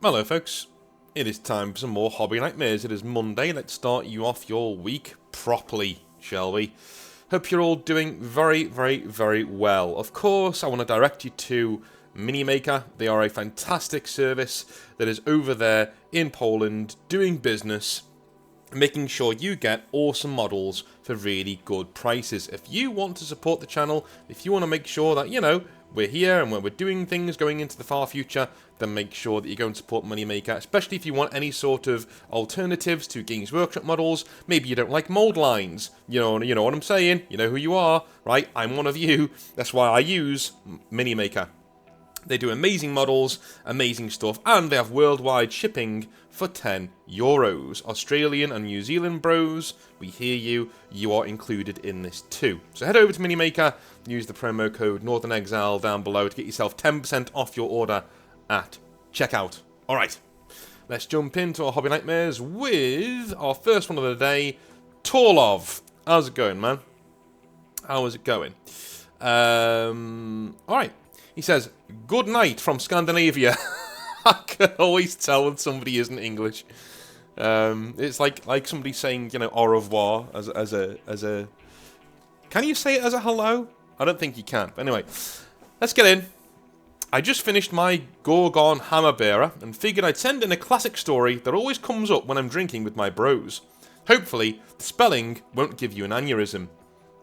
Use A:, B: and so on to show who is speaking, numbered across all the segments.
A: Hello folks, it is time for some more Hobby Nightmares. It is Monday, let's start you off your week properly, shall we? Hope you're all doing very well. Of course, I want to direct you to Minimaker. They are a fantastic service that is over there in Poland, doing business, making sure you get awesome models for really good prices. If you want to support the channel, if you want to make sure that, we're here and when we're doing things going into the far future, then make sure that you go and support Moneymaker, especially if you want any sort of alternatives to Games Workshop models. Maybe you don't like mold lines. You know what I'm saying? You know who you are, right? I'm one of you. That's why I use Minimaker. They do amazing models, amazing stuff, and they have worldwide shipping for €10. Australian and New Zealand bros, we hear you. You are included in this too. So head over to Minimaker, use the promo code Northern Exile down below to get yourself 10% off your order at checkout. Alright, let's jump into our Hobby Nightmares with our first one of the day, Torlov. How's it going, man? How is it going? Alright. He says, good night from Scandinavia. I can always tell when somebody isn't English. It's like somebody saying, au revoir as a... Can you say it as a hello? I don't think you can. But anyway, let's get in. I just finished my Gorgon Hammer Bearer and figured I'd send in a classic story that always comes up when I'm drinking with my bros. Hopefully, the spelling won't give you an aneurysm.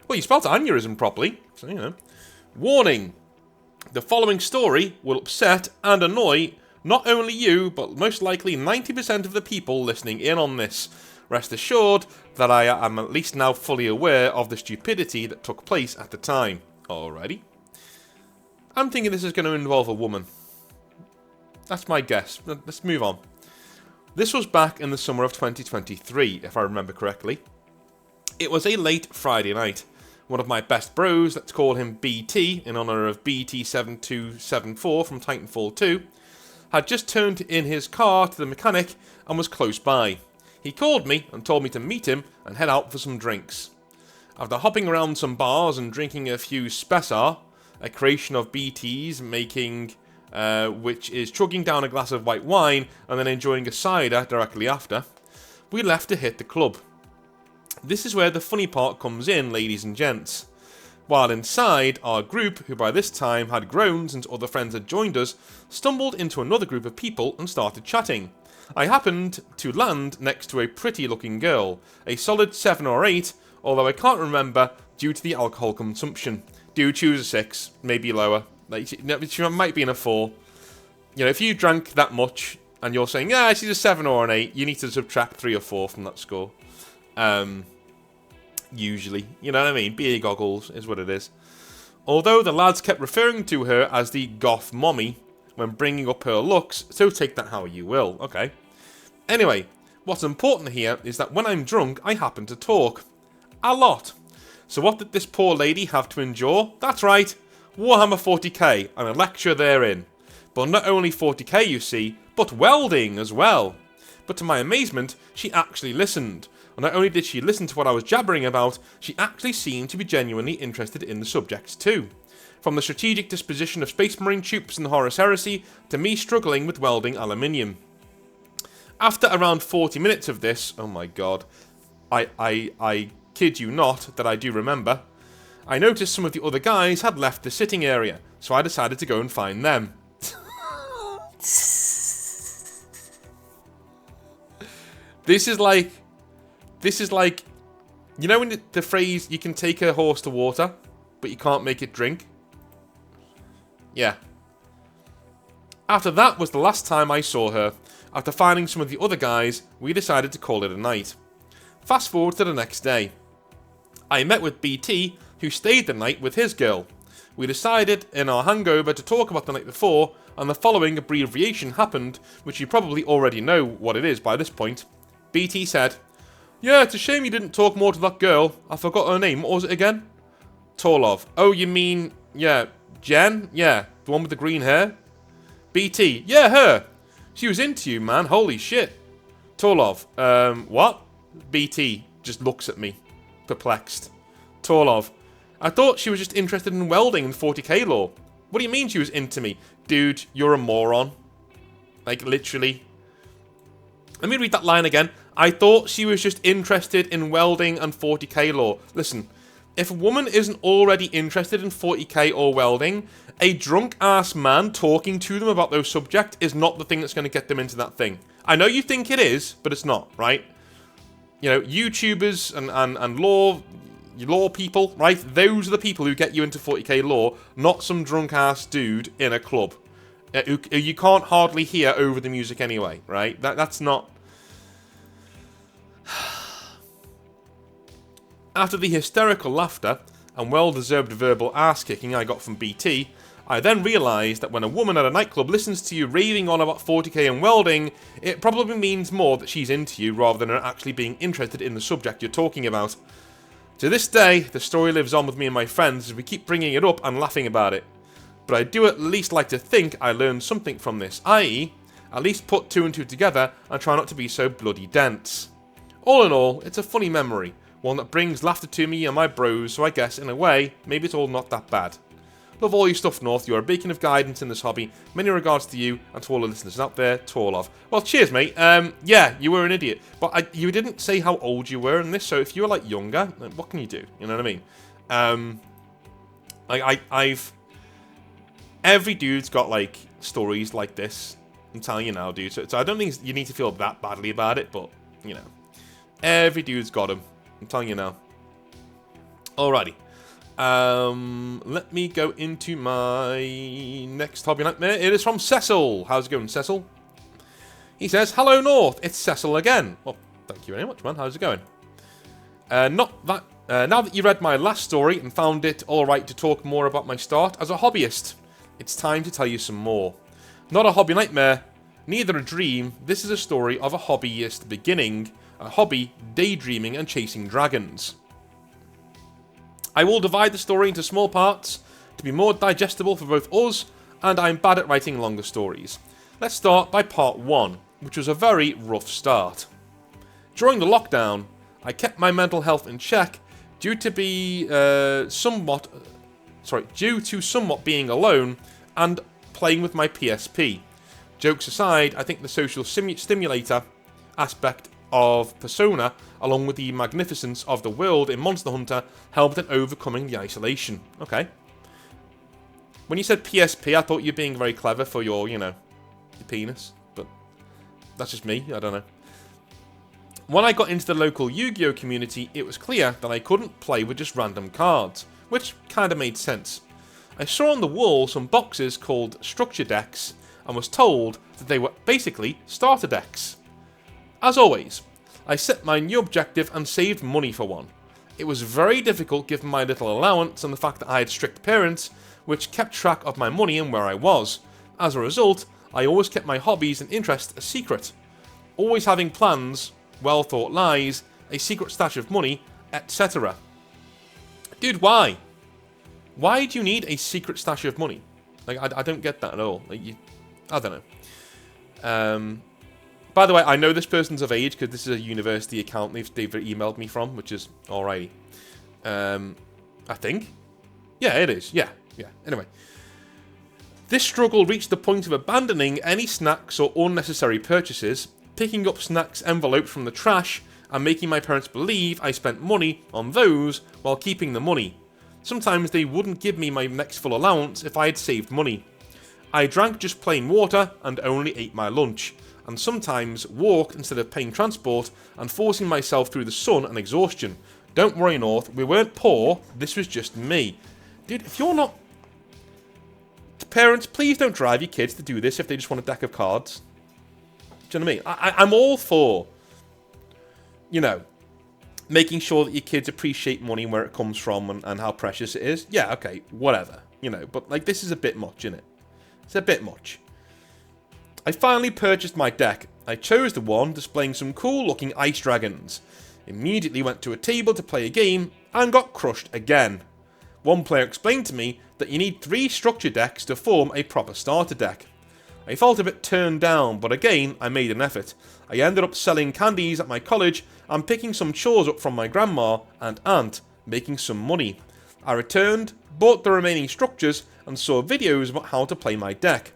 A: Well, you spelled aneurysm properly, so, Warning. The following story will upset and annoy not only you, but most likely 90% of the people listening in on this. Rest assured that I am at least now fully aware of the stupidity that took place at the time. Alrighty. I'm thinking this is going to involve a woman. That's my guess. Let's move on. This was back in the summer of 2023, if I remember correctly. It was a late Friday night. One of my best bros, let's call him BT, in honour of BT7274 from Titanfall 2, had just turned in his car to the mechanic and was close by. He called me and told me to meet him and head out for some drinks. After hopping around some bars and drinking a few Spessar, a creation of BT's making, which is chugging down a glass of white wine and then enjoying a cider directly after, we left to hit the club. This is where the funny part comes in, ladies and gents. While inside, our group, who by this time had grown since other friends had joined us, stumbled into another group of people and started chatting. I happened to land next to a pretty looking girl, a solid 7 or 8, although I can't remember due to the alcohol consumption. Do choose a 6, maybe lower. She might be in a 4. If you drank that much and you're saying, yeah, she's a 7 or an 8, you need to subtract 3 or 4 from that score. Usually, you know what I mean? Beer goggles is what it is. Although the lads kept referring to her as the goth mommy when bringing up her looks, so take that how you will, okay? Anyway, what's important here is that when I'm drunk, I happen to talk. A lot. So what did this poor lady have to endure? That's right, Warhammer 40k and a lecture therein. But not only 40k, you see, but welding as well. But to my amazement, she actually listened. And not only did she listen to what I was jabbering about, she actually seemed to be genuinely interested in the subjects too. From the strategic disposition of Space Marine troops and Horus Heresy, to me struggling with welding aluminium. After around 40 minutes of this, oh my god, I kid you not that I do remember, I noticed some of the other guys had left the sitting area, so I decided to go and find them. This is like, when the phrase, you can take a horse to water, but you can't make it drink? Yeah. After that was the last time I saw her. After finding some of the other guys, we decided to call it a night. Fast forward to the next day. I met with BT, who stayed the night with his girl. We decided in our hangover to talk about the night before, and the following abbreviation happened, which you probably already know what it is by this point. BT said, yeah, it's a shame you didn't talk more to that girl. I forgot her name. What was it again? Torlov. Oh, you mean, yeah, Jen? Yeah, the one with the green hair? BT. Yeah, her. She was into you, man. Holy shit. Torlov. What? BT just looks at me, perplexed. Torlov. I thought she was just interested in welding and 40k lore. What do you mean she was into me? Dude, you're a moron. Like, literally. Let me read that line again. I thought she was just interested in welding and 40k lore. Listen, if a woman isn't already interested in 40k or welding, a drunk-ass man talking to them about those subjects is not the thing that's going to get them into that thing. I know you think it is, but it's not, right? You know, YouTubers and lore people, right? Those are the people who get you into 40k lore, not some drunk-ass dude in a club. Who you can't hardly hear over the music anyway, right? That's not... After the hysterical laughter and well-deserved verbal ass-kicking I got from BT, I then realised that when a woman at a nightclub listens to you raving on about 40k and welding, it probably means more that she's into you rather than her actually being interested in the subject you're talking about. To this day, the story lives on with me and my friends as we keep bringing it up and laughing about it. But I do at least like to think I learned something from this, i.e., at least put two and two together and try not to be so bloody dense. All in all, it's a funny memory, one that brings laughter to me and my bros, so I guess, in a way, maybe it's all not that bad. Love all your stuff, North. You're a beacon of guidance in this hobby. Many regards to you and to all the listeners out there. To all of. Well, cheers, mate. Yeah, you were an idiot. But you didn't say how old you were in this, so if you were, like, younger, what can you do? You know what I mean? I've... Every dude's got, like, stories like this. I'm telling you now, dude. So I don't think you need to feel that badly about it, but, you know. Every dude's got them. I'm telling you now. Alrighty. Let me go into my next hobby nightmare. It is from Cecil. How's it going, Cecil? He says, "Hello, North. It's Cecil again." Well, thank you very much, man. How's it going? Now that you read my last story and found it alright to talk more about my start as a hobbyist, it's time to tell you some more. Not a hobby nightmare, neither a dream. This is a story of a hobbyist beginning, a hobby daydreaming and chasing dragons. I will divide the story into small parts to be more digestible for both us, and I'm bad at writing longer stories. Let's start by part 1, which was a very rough start. During the lockdown, I kept my mental health in check due to somewhat being alone and playing with my PSP. Jokes aside, I think the social stimulator aspect of Persona, along with the magnificence of the world in Monster Hunter, helped in overcoming the isolation. Okay. When you said PSP, I thought you were being very clever for your, your penis. But that's just me, I don't know. When I got into the local Yu-Gi-Oh community, it was clear that I couldn't play with just random cards, which kinda made sense. I saw on the wall some boxes called structure decks, and was told that they were basically starter decks. As always, I set my new objective and saved money for one. It was very difficult given my little allowance and the fact that I had strict parents, which kept track of my money and where I was. As a result, I always kept my hobbies and interests a secret. Always having plans, well thought lies, a secret stash of money, etc. Dude, why? Why do you need a secret stash of money? Like, I don't get that at all. Like, I don't know. By the way, I know this person's of age because this is a university account they've emailed me from, which is alrighty. I think. Yeah, it is. Yeah. Anyway. This struggle reached the point of abandoning any snacks or unnecessary purchases, picking up snacks envelopes from the trash, and making my parents believe I spent money on those while keeping the money. Sometimes they wouldn't give me my next full allowance if I had saved money. I drank just plain water and only ate my lunch, and sometimes walked instead of paying transport and forcing myself through the sun and exhaustion. Don't worry, North, we weren't poor, this was just me. Dude, if you're not... Parents, please don't drive your kids to do this if they just want a deck of cards. Do you know what I mean? I'm all for, making sure that your kids appreciate money and where it comes from and how precious it is. Yeah, okay, whatever. But, like, this is a bit much, innit? It's a bit much. I finally purchased my deck. I chose the one displaying some cool looking ice dragons. Immediately went to a table to play a game and got crushed again. One player explained to me that you need 3 structure decks to form a proper starter deck. I felt a bit turned down, but again I made an effort. I ended up selling candies at my college and picking some chores up from my grandma and aunt, making some money. I returned, bought the remaining structures and saw videos about how to play my deck.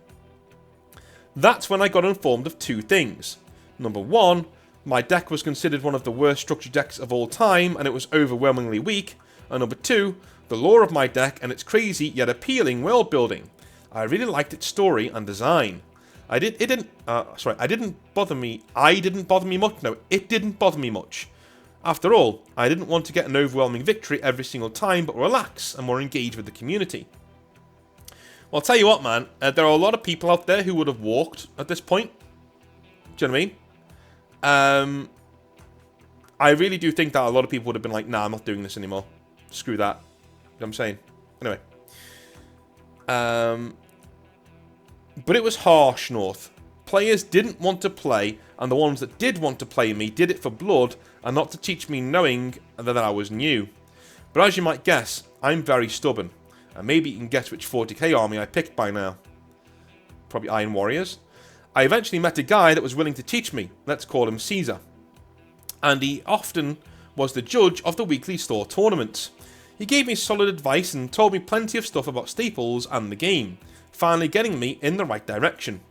A: That's when I got informed of two things. Number one, my deck was considered one of the worst structured decks of all time, and it was overwhelmingly weak. And number two, the lore of my deck and its crazy yet appealing world building. I really liked its story and design. It didn't bother me much. After all, I didn't want to get an overwhelming victory every single time, but relax and more engage with the community. Well, I'll tell you what, man, there are a lot of people out there who would have walked at this point. Do you know what I mean? I really do think that a lot of people would have been like, nah, I'm not doing this anymore. Screw that. You know what I'm saying? Anyway. But it was harsh, North. Players didn't want to play, and the ones that did want to play me did it for blood, and not to teach me knowing that I was new. But as you might guess, I'm very stubborn. And maybe you can guess which 40k army I picked by now. Probably Iron Warriors. I eventually met a guy that was willing to teach me. Let's call him Caesar. And he often was the judge of the weekly store tournaments. He gave me solid advice and told me plenty of stuff about staples and the game, finally getting me in the right direction.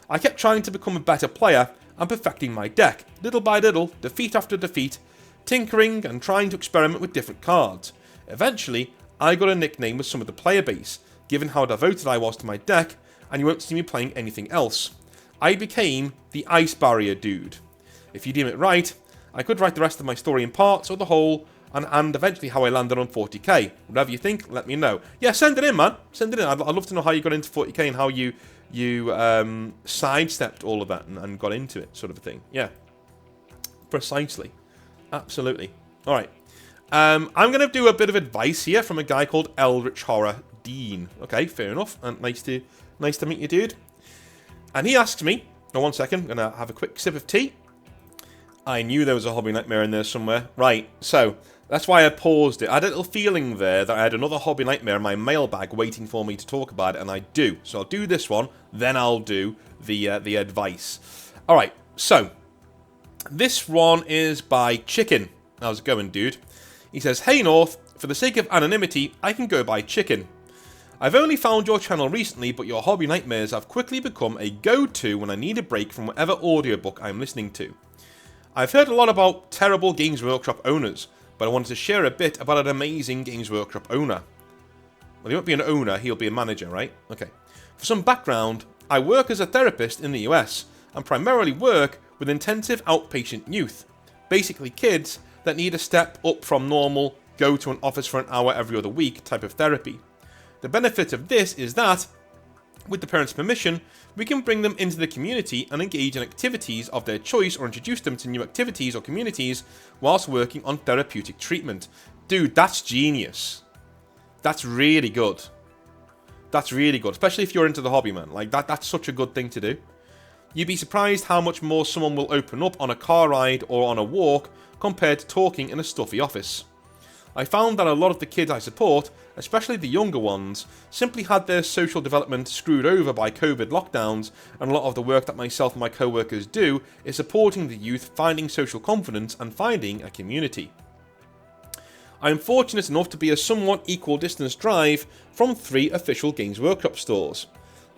A: I kept trying to become a better player and perfecting my deck, little by little, defeat after defeat, tinkering and trying to experiment with different cards. Eventually, I got a nickname with some of the player base, given how devoted I was to my deck, and you won't see me playing anything else. I became the Ice Barrier dude. If you deem it right, I could write the rest of my story in parts or the whole, and eventually how I landed on 40k. Whatever you think, let me know. Yeah, send it in, man. Send it in. I'd love to know how you got into 40k and how you sidestepped all of that and got into it, sort of a thing. Yeah, precisely. Absolutely. All right. I'm going to do a bit of advice here from a guy called Eldritch Horror Dean. Okay, fair enough. And nice to meet you, dude. And he asks me, oh, 1 second, I'm going to have a quick sip of tea. I knew there was a hobby nightmare in there somewhere. Right, so that's why I paused it. I had a little feeling there that I had another hobby nightmare in my mailbag waiting for me to talk about it, and I do. So I'll do this one, then I'll do the advice. All right, so this one is by Chicken. How's it going, dude? He says, hey North, for the sake of anonymity, I can go by Chicken. I've only found your channel recently, but your hobby nightmares have quickly become a go-to when I need a break from whatever audiobook I'm listening to. I've heard a lot about terrible Games Workshop owners, but I wanted to share a bit about an amazing Games Workshop owner. Well, he won't be an owner, he'll be a manager, right? Okay. For some background, I work as a therapist in the US, and primarily work with intensive outpatient youth. Basically kids that need a step up from normal, go to an office for an hour every other week type of therapy. The benefit of this is that, with the parents' permission, we can bring them into the community and engage in activities of their choice or introduce them to new activities or communities whilst working on therapeutic treatment. Dude, that's genius. That's really good. That's really good, especially if you're into the hobby, man. Like, that's such a good thing to do. You'd be surprised how much more someone will open up on a car ride or on a walk compared to talking in a stuffy office. I found that a lot of the kids I support, especially the younger ones, simply had their social development screwed over by COVID lockdowns, and a lot of the work that myself and my co-workers do is supporting the youth finding social confidence and finding a community. I am fortunate enough to be a somewhat equal distance drive from 3 official Games Workshop stores.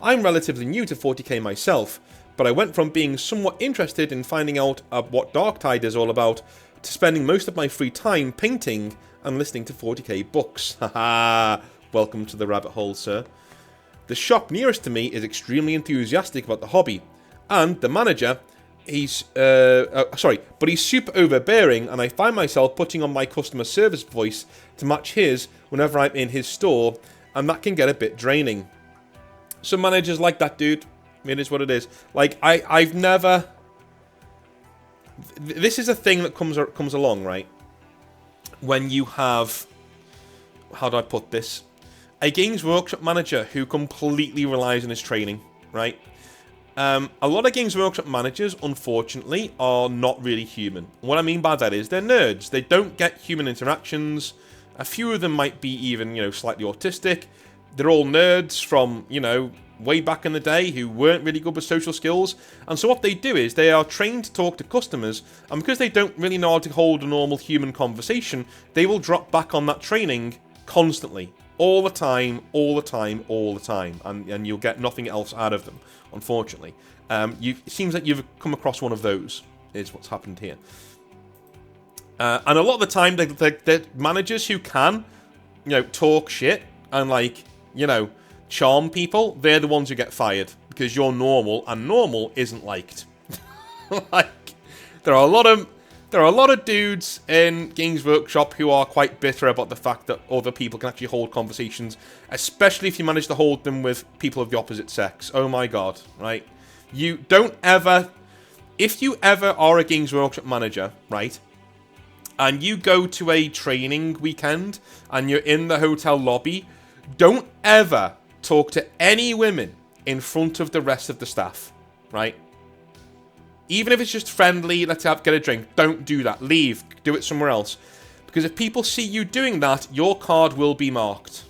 A: I'm relatively new to 40k myself, but I went from being somewhat interested in finding out what Darktide is all about to spending most of my free time painting and listening to 40k books. Haha, welcome to the rabbit hole, sir. The shop nearest to me is extremely enthusiastic about the hobby, and the manager, he's super overbearing, and I find myself putting on my customer service voice to match his whenever I'm in his store, and that can get a bit draining. Some managers like that, dude. It is what it is. Like, I've never... This is a thing that comes along, right? When you have... How do I put this? A Games Workshop manager who completely relies on his training, right? A lot of Games Workshop managers, unfortunately, are not really human. What I mean by that is they're nerds. They don't get human interactions. A few of them might be even, slightly autistic. They're all nerds from, way back in the day who weren't really good with social skills. And so what they do is they are trained to talk to customers, and because they don't really know how to hold a normal human conversation, they will drop back on that training constantly. all the time, all the time, all the time, and you'll get nothing else out of them, unfortunately. It seems like you've come across one of those, is what's happened here. And a lot of the time, they're managers who can, talk shit and, charm people. They're the ones who get fired because you're normal, and normal isn't liked. There are a lot of dudes in Games Workshop who are quite bitter about the fact that other people can actually hold conversations, especially if you manage to hold them with people of the opposite sex. Oh my god, right? You don't ever... If you ever are a Games Workshop manager, right, and you go to a training weekend and you're in the hotel lobby, don't ever talk to any women in front of the rest of the staff, right? Even if it's just friendly, let's get a drink, don't do that. Leave. Do it somewhere else. Because if people see you doing that, your card will be marked.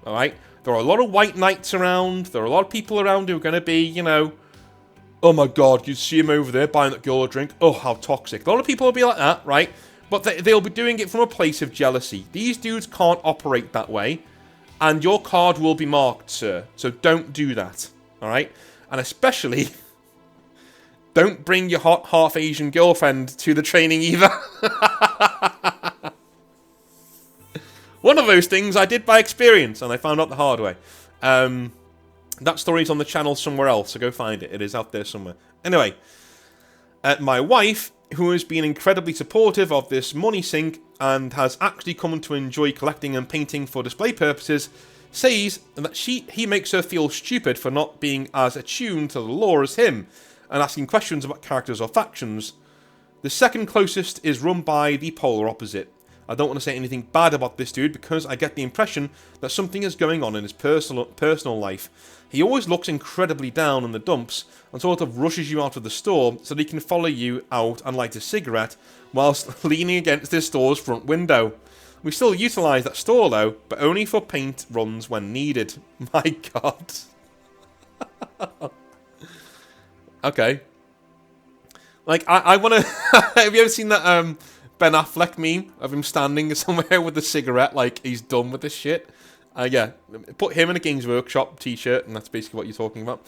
A: Alright? There are a lot of white knights around. There are a lot of people around who are going to be, oh my god, you see him over there buying that girl a drink. Oh, how toxic. A lot of people will be like that, right? But they'll be doing it from a place of jealousy. These dudes can't operate that way. And your card will be marked, sir. So don't do that. Alright? And especially... Don't bring your hot half-Asian girlfriend to the training either. One of those things I did by experience, and I found out the hard way. That story's on the channel somewhere else, so go find it. It is out there somewhere. Anyway, my wife, who has been incredibly supportive of this money sink and has actually come to enjoy collecting and painting for display purposes, says that he makes her feel stupid for not being as attuned to the lore as him, and asking questions about characters or factions. The second closest is run by the polar opposite. I don't want to say anything bad about this dude because I get the impression that something is going on in his personal life. He always looks incredibly down in the dumps and sort of rushes you out of the store so that he can follow you out and light a cigarette whilst leaning against this store's front window. We still utilise that store though, but only for paint runs when needed. My god. Okay. I want to... Have you ever seen that Ben Affleck meme of him standing somewhere with a cigarette like he's done with this shit? Yeah. Put him in a Games Workshop t-shirt and that's basically what you're talking about.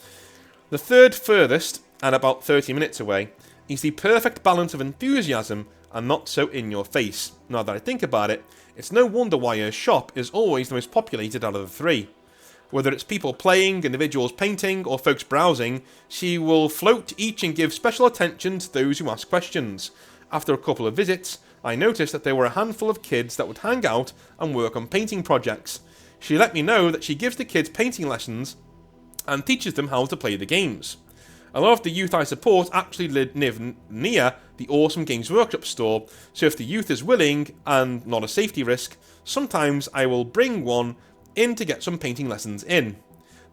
A: The third furthest, and about 30 minutes away, is the perfect balance of enthusiasm and not so in your face. Now that I think about it, it's no wonder why her shop is always the most populated out of the three. Whether it's people playing, individuals painting, or folks browsing, she will float each and give special attention to those who ask questions. After a couple of visits, I noticed that there were a handful of kids that would hang out and work on painting projects. She let me know that she gives the kids painting lessons and teaches them how to play the games. A lot of the youth I support actually live near the awesome Games Workshop store, so if the youth is willing and not a safety risk, sometimes I will bring one in to get some painting lessons in.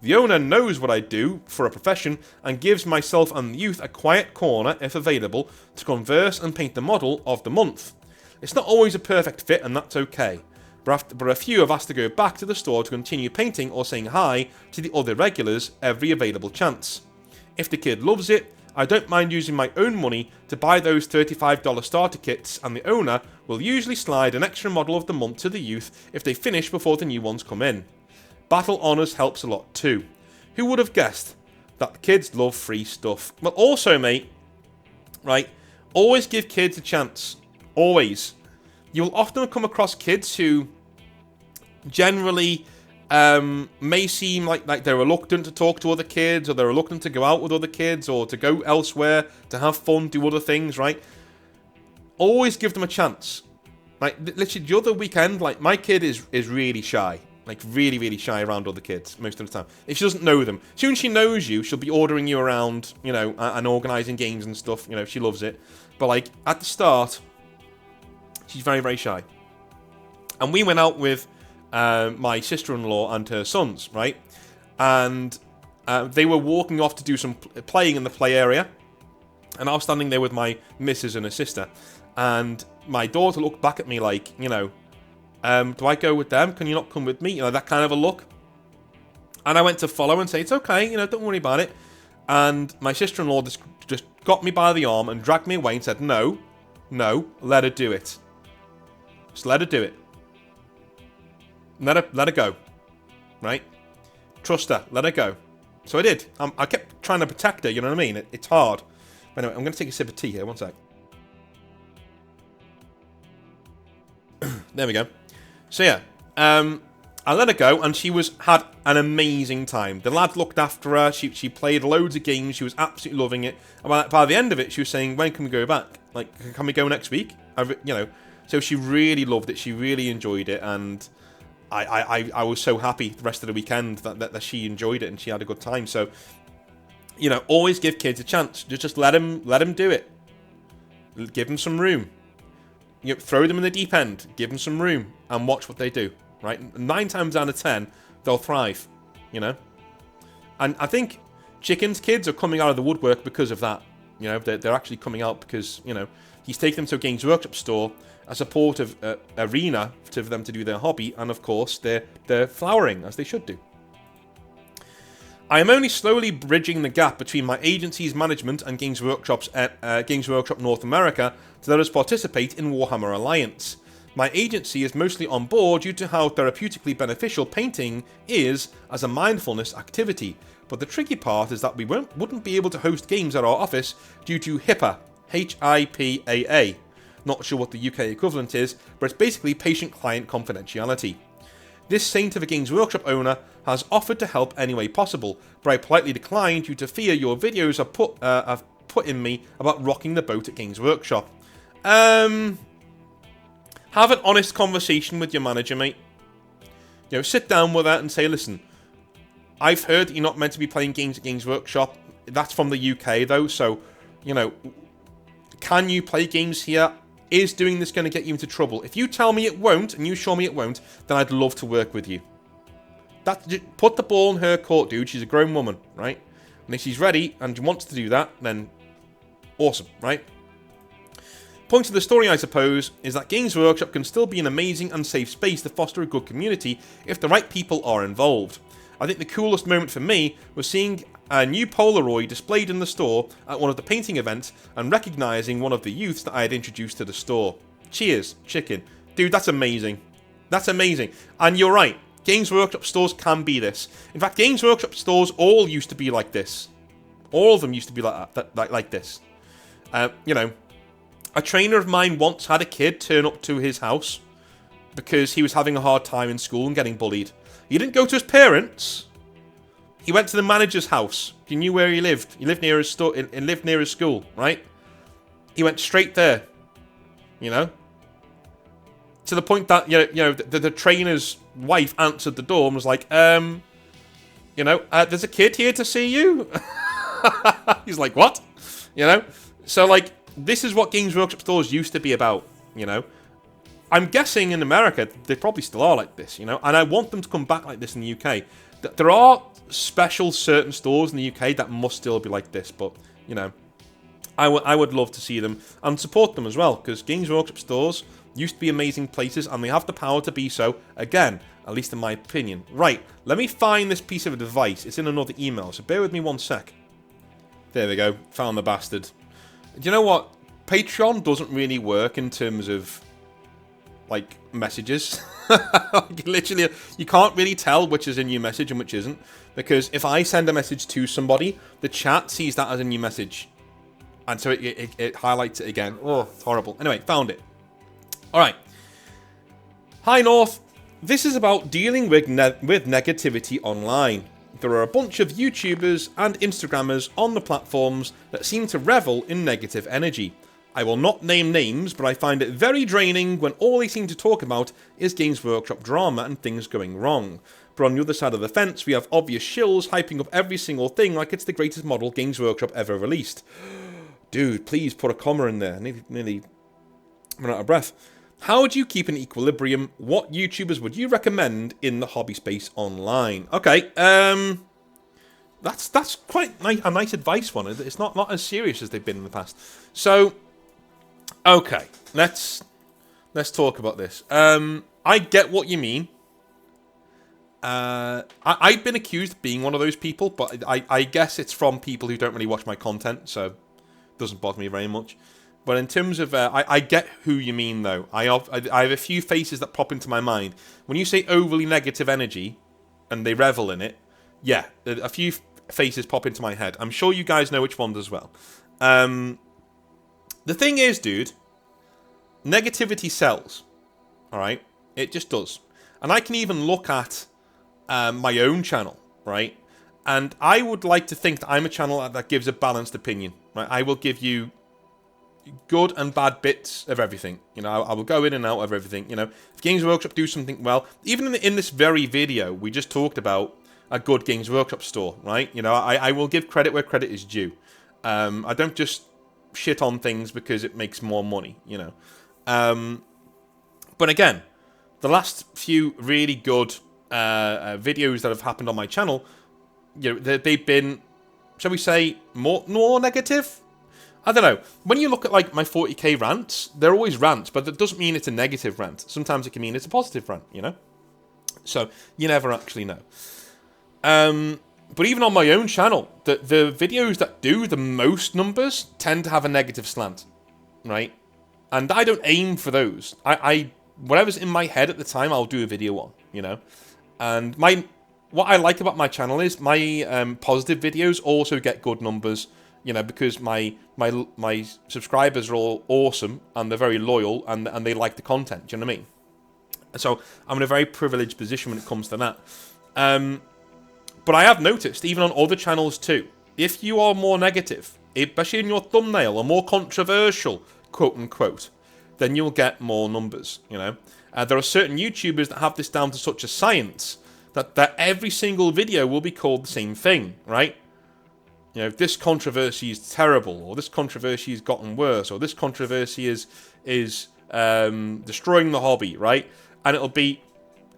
A: The owner knows what I do for a profession and gives myself and the youth a quiet corner, if available, to converse and paint the model of the month. It's not always a perfect fit and that's okay, but a few have asked to go back to the store to continue painting or saying hi to the other regulars every available chance. If the kid loves it, I don't mind using my own money to buy those $35 starter kits, and the owner will usually slide an extra model of the month to the youth if they finish before the new ones come in. Battle Honours helps a lot too. Who would have guessed that the kids love free stuff? Well, also, mate, right, always give kids a chance. Always. You'll often come across kids who generally... may seem like they're reluctant to talk to other kids, or they're reluctant to go out with other kids, or to go elsewhere, to have fun, do other things, right? Always give them a chance. Like, literally, the other weekend, my kid is really shy. Like, really, really shy around other kids, most of the time. If she doesn't know them. As soon as she knows you, she'll be ordering you around, and organising games and stuff, she loves it. But, at the start, she's very, very shy. And we went out with... my sister-in-law and her sons, right? And they were walking off to do some playing in the play area. And I was standing there with my missus and her sister. And my daughter looked back at me like, do I go with them? Can you not come with me? That kind of a look. And I went to follow and say, it's okay, don't worry about it. And my sister-in-law just got me by the arm and dragged me away and said, no, let her do it. Just let her do it. Let her go. right? Trust her. Let her go. So I did. I kept trying to protect her, you know what I mean? It's hard. But anyway, I'm going to take a sip of tea here. One sec. There we go. So yeah, I let her go, and she had an amazing time. The lad looked after her. She played loads of games. She was absolutely loving it. And by the end of it, she was saying, "When can we go back? Like, can we go next week?" So she really loved it. She really enjoyed it, and I was so happy the rest of the weekend that she enjoyed it and she had a good time. So, always give kids a chance. Just let them do it. Give them some room. Throw them in the deep end. Give them some room and watch what they do. Right? 9 times out of 10, they'll thrive. And I think Chicken's kids are coming out of the woodwork because of that. They're actually coming out because he's taken them to a Games Workshop store, a supportive arena for them to do their hobby, and of course they're flowering as they should do. I am only slowly bridging the gap between my agency's management and Games Workshop's Games Workshop North America to let us participate in Warhammer Alliance. My agency is mostly on board due to how therapeutically beneficial painting is as a mindfulness activity, but the tricky part is that we wouldn't be able to host games at our office due to HIPAA, HIPAA. Not sure what the UK equivalent is, but it's basically patient-client confidentiality. This saint of a Games Workshop owner has offered to help any way possible, but I politely declined due to fear your videos have put in me about rocking the boat at Games Workshop. Have an honest conversation with your manager, mate. Sit down with her and say, listen, I've heard that you're not meant to be playing games at Games Workshop. That's from the UK, though, so, can you play games here? Is doing this going to get you into trouble? If you tell me it won't, and you show me it won't, then I'd love to work with you. Put the ball in her court, dude. She's a grown woman, right? And if she's ready and wants to do that, then awesome, right? Point of the story, I suppose, is that Games Workshop can still be an amazing and safe space to foster a good community if the right people are involved. I think the coolest moment for me was seeing a new Polaroid displayed in the store at one of the painting events and recognising one of the youths that I had introduced to the store. Cheers, Chicken. Dude, that's amazing. That's amazing. And you're right, Games Workshop stores can be this. In fact, Games Workshop stores all used to be like this. All of them used to be like this. A trainer of mine once had a kid turn up to his house because he was having a hard time in school and getting bullied. He didn't go to his parents. He went to the manager's house. He knew where he lived. He lived near his lived near his school, right? He went straight there. To the point that the trainer's wife answered the door and was like, there's a kid here to see you. He's like, what? So like, this is what Games Workshop stores used to be about. I'm guessing in America they probably still are like this. And I want them to come back like this in the UK. There are special certain stores in the UK that must still be like this, but I would love to see them and support them as well, because Games Workshop stores used to be amazing places and they have the power to be so again, at least in my opinion. Right, let me find this piece of advice. It's in another email, so bear with me one sec. There we go, found the bastard. Do you know what? Patreon doesn't really work in terms of like messages. Literally, you can't really tell which is a new message and which isn't, because if I send a message to somebody, the chat sees that as a new message, and so it highlights it again. Oh, it's horrible. Anyway, found it. All right. Hi North. This is about dealing with negativity online. There are a bunch of YouTubers and Instagrammers on the platforms that seem to revel in negative energy. I will not name names, but I find it very draining when all they seem to talk about is Games Workshop drama and things going wrong. But on the other side of the fence, we have obvious shills hyping up every single thing like it's the greatest model Games Workshop ever released. Dude, please put a comma in there. Nearly run out of breath. How do you keep an equilibrium? What YouTubers would you recommend in the hobby space online? Okay, that's quite a nice advice one. It's not as serious as they've been in the past. So, okay, let's talk about this. I get what you mean. I've been accused of being one of those people, but I guess it's from people who don't really watch my content, so it doesn't bother me very much. But in terms of, I get who you mean, though. I have a few faces that pop into my mind. When you say overly negative energy, and they revel in it, yeah, a few faces pop into my head. I'm sure you guys know which ones as well. The thing is, dude, negativity sells. All right, it just does. And I can even look at my own channel, right? And I would like to think that I'm a channel that gives a balanced opinion, right? I will give you good and bad bits of everything. You know, I will go in and out of everything. You know, if Games Workshop do something well, even in this very video, we just talked about a good Games Workshop store, right? You know, I will give credit where credit is due. I don't just shit on things because it makes more money, you know. But again, the last few really good videos that have happened on my channel, you know, they've been, shall we say, more negative? I don't know. When you look at like my 40k rants, they're always rants, but that doesn't mean it's a negative rant. Sometimes it can mean it's a positive rant, you know? So you never actually know. But even on my own channel, the videos that do the most numbers tend to have a negative slant, right? And I don't aim for those. I whatever's in my head at the time, I'll do a video on, you know? And what I like about my channel is my positive videos also get good numbers, you know, because my subscribers are all awesome and they're very loyal and they like the content. Do you know what I mean? And so I'm in a very privileged position when it comes to that. But I have noticed, even on other channels too, if you are more negative, especially in your thumbnail, or more controversial, quote unquote, then you'll get more numbers. You know, there are certain YouTubers that have this down to such a science that every single video will be called the same thing, right? You know, this controversy is terrible, or this controversy has gotten worse, or this controversy is destroying the hobby, right? And it'll be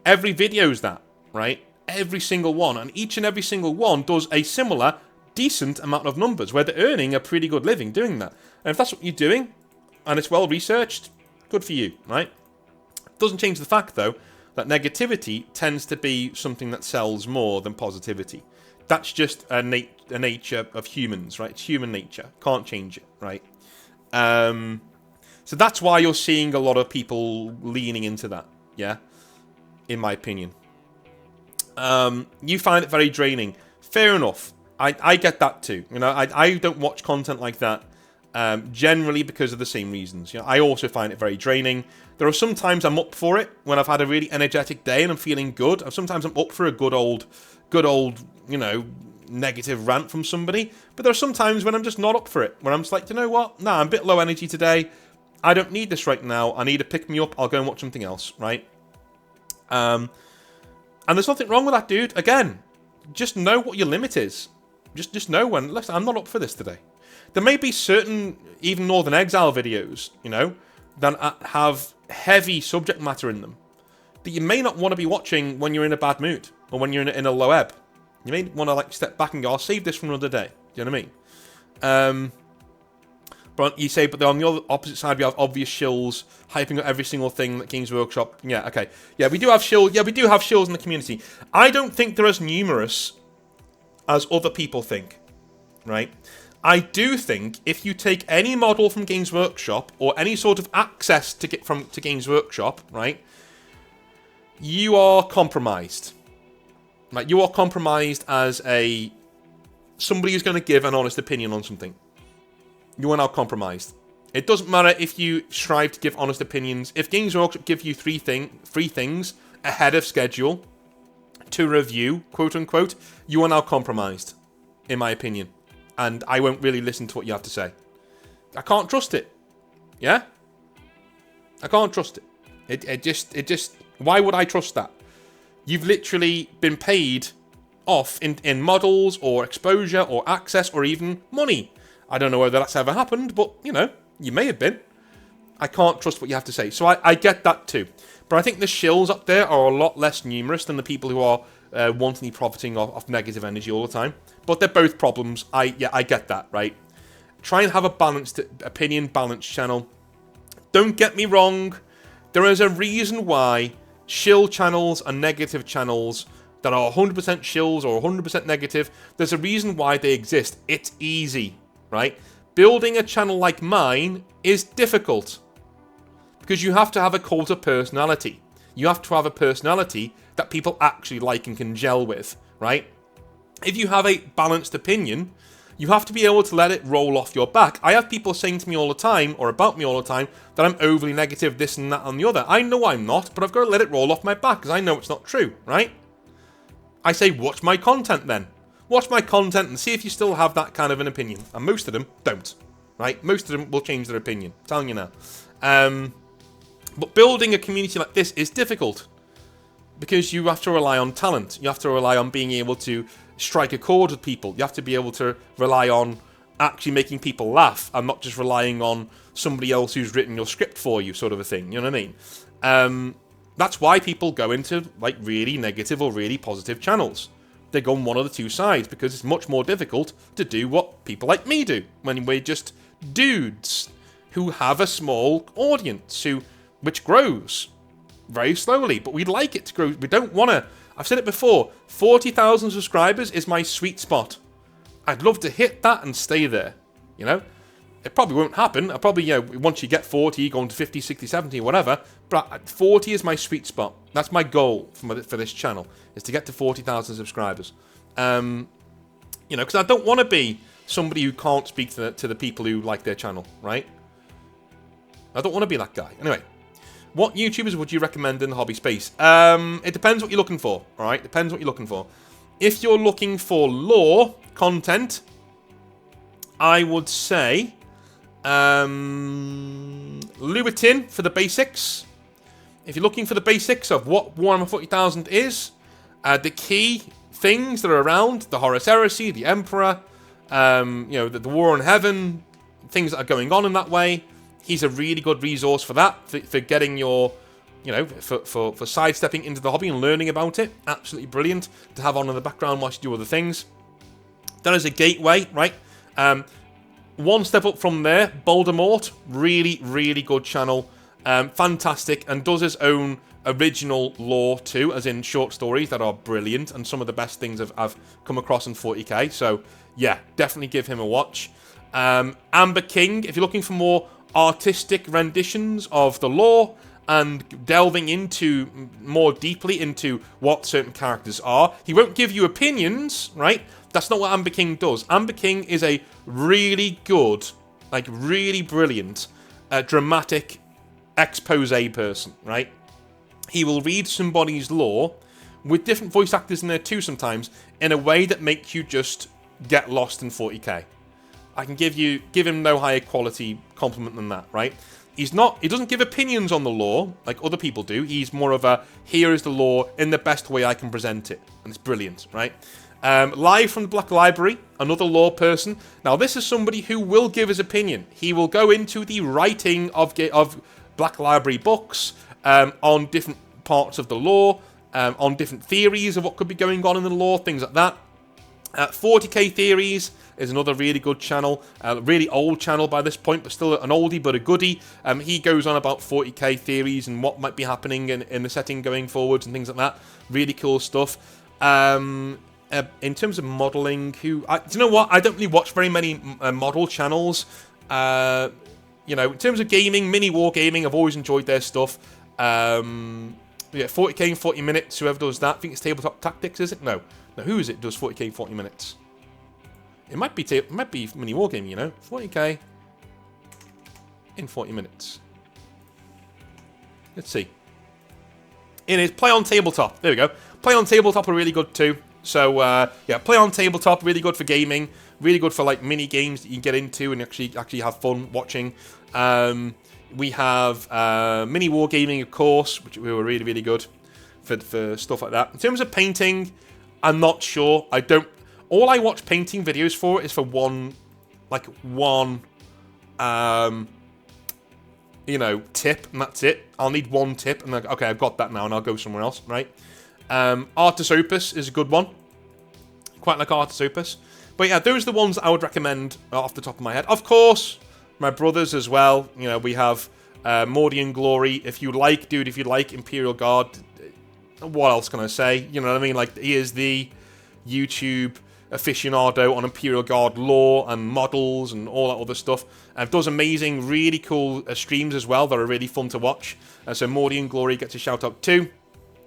A: every video's that, right? Every single one, and each and every single one does a similar, decent amount of numbers, where they're earning a pretty good living doing that. And if that's what you're doing, and it's well researched, good for you, right? Doesn't change the fact, though, that negativity tends to be something that sells more than positivity. That's just a nature of humans, right? It's human nature. Can't change it, right? So that's why you're seeing a lot of people leaning into that, yeah? In my opinion. You find it very draining. Fair enough. I get that too. You know, I don't watch content like that generally because of the same reasons. You know, I also find it very draining. There are some times I'm up for it when I've had a really energetic day and I'm feeling good. And sometimes I'm up for a good old, you know, negative rant from somebody. But there are some times when I'm just not up for it. When I'm just like, you know what? Nah, I'm a bit low energy today. I don't need this right now. I need to pick me up. I'll go and watch something else, right? And there's nothing wrong with that, dude. Again, just know what your limit is. Just know when, listen, I'm not up for this today. There may be certain, even Northern Exile videos, you know, that have heavy subject matter in them that you may not want to be watching when you're in a bad mood or when you're in a low ebb. You may want to like step back and go, I'll save this for another day. Do you know what I mean? But you say, but on the opposite side, we have obvious shills hyping up every single thing that Games Workshop. Yeah, okay. Yeah, we do have shills. Yeah, we do have shills in the community. I don't think they're as numerous as other people think, right? I do think if you take any model from Games Workshop or any sort of access to get to Games Workshop, right, you are compromised. Like, you are compromised as somebody who's going to give an honest opinion on something. You are now compromised. It doesn't matter if you strive to give honest opinions. If Games Workshop give you three things ahead of schedule to review, quote unquote, you are now compromised, in my opinion. And I won't really listen to what you have to say. I can't trust it. Yeah? I can't trust it. It just, why would I trust that? You've literally been paid off in models or exposure or access or even money. I don't know whether that's ever happened, but, you know, you may have been. I can't trust what you have to say. So I get that too. But I think the shills up there are a lot less numerous than the people who are wantonly profiting off negative energy all the time. But they're both problems. I get that, right? Try and have a balanced opinion, balanced channel. Don't get me wrong. There is a reason why shill channels and negative channels that are 100% shills or 100% negative, there's a reason why they exist. It's easy, right? Building a channel like mine is difficult because you have to have a cult of personality. You have to have a personality that people actually like and can gel with, right? If you have a balanced opinion, you have to be able to let it roll off your back. I have people saying to me all the time, or about me all the time, that I'm overly negative, this and that and the other. I know I'm not, but I've got to let it roll off my back, because I know it's not true, right? I say, watch my content then. Watch my content and see if you still have that kind of an opinion. And most of them don't, right? Most of them will change their opinion. I'm telling you now. But building a community like this is difficult, because you have to rely on talent. You have to rely on being able to strike a chord with people. You have to be able to rely on actually making people laugh, and not just relying on somebody else who's written your script for you, sort of a thing. You know what I mean? That's why people go into like really negative or really positive channels. They go on one of the two sides, because it's much more difficult to do what people like me do, when we're just dudes who have a small audience, which grows very slowly, but we'd like it to grow. We don't want to. I've said it before, 40,000 subscribers is my sweet spot. I'd love to hit that and stay there, you know? It probably won't happen. I probably, once you get 40, you go on to 50, 60, 70, whatever, but 40 is my sweet spot. That's my goal for this channel, is to get to 40,000 subscribers. Because I don't want to be somebody who can't speak to the people who like their channel, right? I don't want to be that guy. Anyway. What YouTubers would you recommend in the hobby space? It depends what you're looking for, alright? Depends what you're looking for. If you're looking for lore content, I would say Luatin for the basics. If you're looking for the basics of what Warhammer 40,000 is, the key things that are around, the Horus Heresy, the Emperor, the War on Heaven, things that are going on in that way, he's a really good resource for that, for getting your, for sidestepping into the hobby and learning about it. Absolutely brilliant to have on in the background whilst you do other things. That is a gateway, right? One step up from there, Voldemort, really, really good channel. Fantastic, and does his own original lore too, as in short stories that are brilliant, and some of the best things I've come across in 40k. So, yeah, definitely give him a watch. Amber King, if you're looking for more artistic renditions of the lore and delving into more deeply into what certain characters are. He won't give you opinions, right? That's not what Amber King does. Amber King is a really good, like really brilliant, dramatic expose person, right? He will read somebody's lore with different voice actors in there too sometimes, in a way that makes you just get lost in 40k. I can give him no higher quality compliment than that, right? He doesn't give opinions on the lore like other people do. He's more of a, here is the lore in the best way I can present it. And it's brilliant, right? Live from the Black Library, another lore person. Now, this is somebody who will give his opinion. He will go into the writing of Black Library books, on different parts of the lore, on different theories of what could be going on in the lore, things like that. 40k Theories is another really good channel, really old channel by this point, but still an oldie but a goodie. He goes on about 40k theories and what might be happening in the setting going forwards and things like that. Really cool stuff. In terms of modelling, do you know what? I don't really watch very many model channels. In terms of gaming, mini war gaming, I've always enjoyed their stuff. 40k in 40 minutes, whoever does that. I think it's Tabletop Tactics, is it? No, who is it does 40k in 40 minutes? It might be mini wargaming, 40k in 40 minutes. Let's see. It is Play on Tabletop. There we go. Play on Tabletop are really good too. So Play on Tabletop, really good for gaming, really good for like mini games that you can get into and actually have fun watching. We have mini wargaming, of course, which were really, really good for stuff like that. In terms of painting, I'm not sure. All I watch painting videos for is for one tip, and that's it. I'll need one tip, and okay, I've got that now, and I'll go somewhere else, right? Artis Opus is a good one. Quite like Artis Opus. But yeah, those are the ones I would recommend off the top of my head. Of course, my brothers as well. We have Mordian Glory. If you like Imperial Guard, what else can I say? You know what I mean? Like, he is the YouTube aficionado on Imperial Guard lore and models and all that other stuff. Does amazing, really cool streams as well that are really fun to watch. So Morty and Glory gets a shout out too.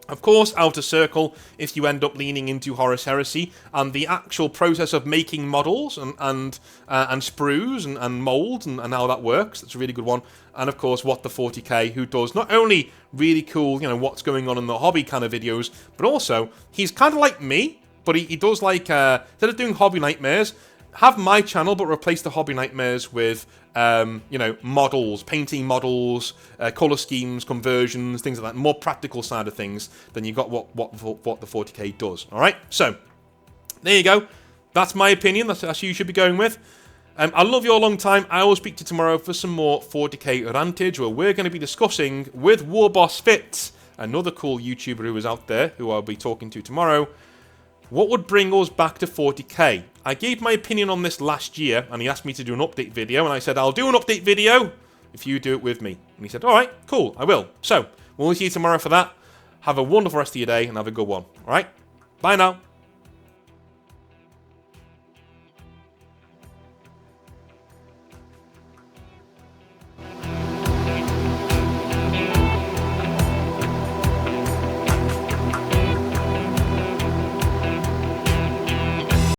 A: Of course, Outer Circle, if you end up leaning into Horus Heresy, and the actual process of making models and sprues and molds and how that works. That's a really good one. And of course, What the 40k, who does not only really cool, what's going on in the hobby kind of videos, but also, he's kind of like me, but he does like, instead of doing Hobby Nightmares, have my channel, but replace the Hobby Nightmares with, models, painting models, color schemes, conversions, things like that. More practical side of things than you got what the 40k does. All right, so there you go. That's my opinion. That's who you should be going with. I love you a long time. I will speak to you tomorrow for some more 40k rantage, where we're going to be discussing with Warboss Fitz, another cool YouTuber who is out there, who I'll be talking to tomorrow. What would bring us back to 40k? I gave my opinion on this last year, and he asked me to do an update video, and I said, I'll do an update video if you do it with me. And he said, all right, cool, I will. So, we'll see you tomorrow for that. Have a wonderful rest of your day, and have a good one. All right? Bye now.